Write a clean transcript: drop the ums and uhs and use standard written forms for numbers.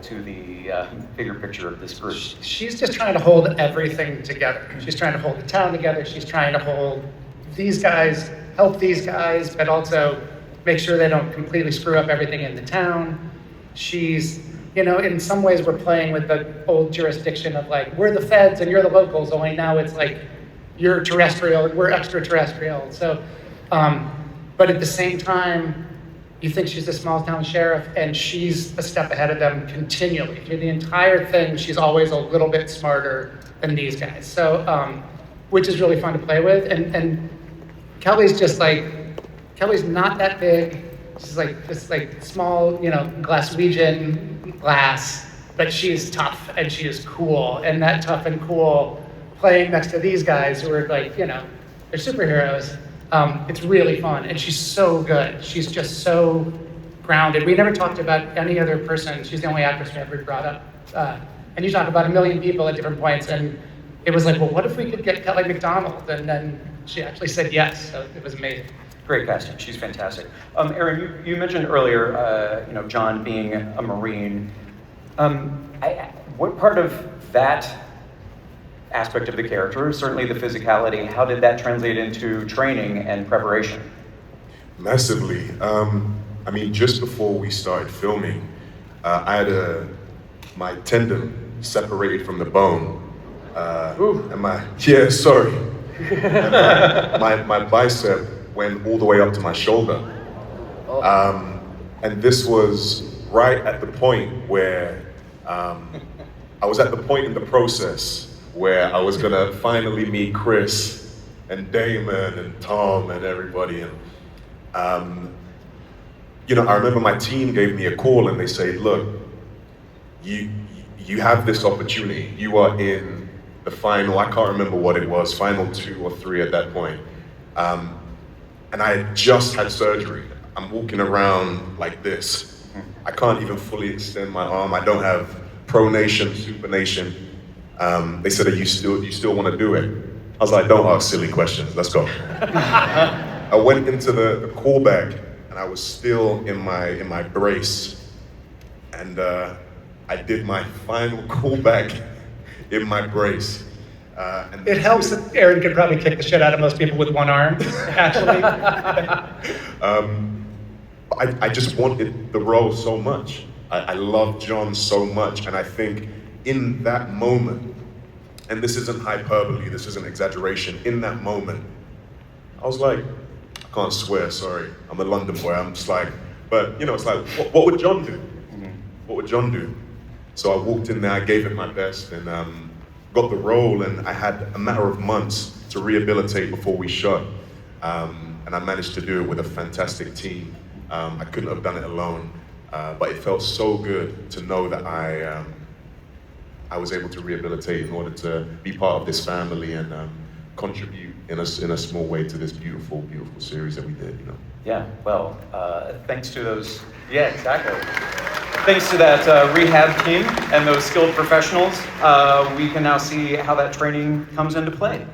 to the bigger picture of this group? She's just trying to hold everything together. She's trying to hold the town together. She's trying to hold these guys, help these guys, but also make sure they don't completely screw up everything in the town. She's, in some ways we're playing with the old jurisdiction of like, we're the feds and you're the locals, only now it's like, you're terrestrial and we're extraterrestrial. So, but at the same time, you think she's a small town sheriff and she's a step ahead of them continually. Through the entire thing, she's always a little bit smarter than these guys. So, which is really fun to play with. And Kelly's just like, Kelly's not that big. She's like this like small, Glaswegian glass, but she's tough and she is cool. And that tough and cool playing next to these guys who are like, they're superheroes. It's really fun, and she's so good. She's just so grounded. We never talked about any other person. She's the only actress we ever brought up. And you talk about 1 million people at different points, and it was like, well, what if we could get Kelly MacDonald? And then she actually said yes, so it was amazing. Great casting. She's fantastic. Aaron, you mentioned earlier, John being a Marine. What part of that aspect of the character, certainly the physicality, how did that translate into training and preparation? Massively. Just before we started filming, I had my tendon separated from the bone. And my bicep went all the way up to my shoulder. And this was right at the point where I was at the point in the process where I was gonna finally meet Chris and Damon and Tom and everybody. And I remember my team gave me a call and they said, look, you have this opportunity. You are in the final, I can't remember what it was, final 2 or 3 at that point. And I had just had surgery. I'm walking around like this. I can't even fully extend my arm. I don't have pronation, supination. They said, you still want to do it? I was like, don't ask silly questions, let's go. I went into the callback and I was still in my brace. And I did my final callback in my brace. It helps that Aaron could probably kick the shit out of most people with one arm, actually. I just wanted the role so much. I love John so much, and I think in that moment, and this isn't hyperbole, this isn't exaggeration, in that moment, I was like, I can't swear, sorry, I'm a London boy, I'm just like, but it's like, what would John do? Mm-hmm. What would John do? So I walked in there, I gave it my best, and got the role, and I had a matter of months to rehabilitate before we shot. And I managed to do it with a fantastic team. I couldn't have done it alone, but it felt so good to know that I was able to rehabilitate in order to be part of this family and contribute in a small way to this beautiful, beautiful series that we did, Yeah, well, thanks to those, yeah, exactly. Thanks to that rehab team and those skilled professionals, we can now see how that training comes into play.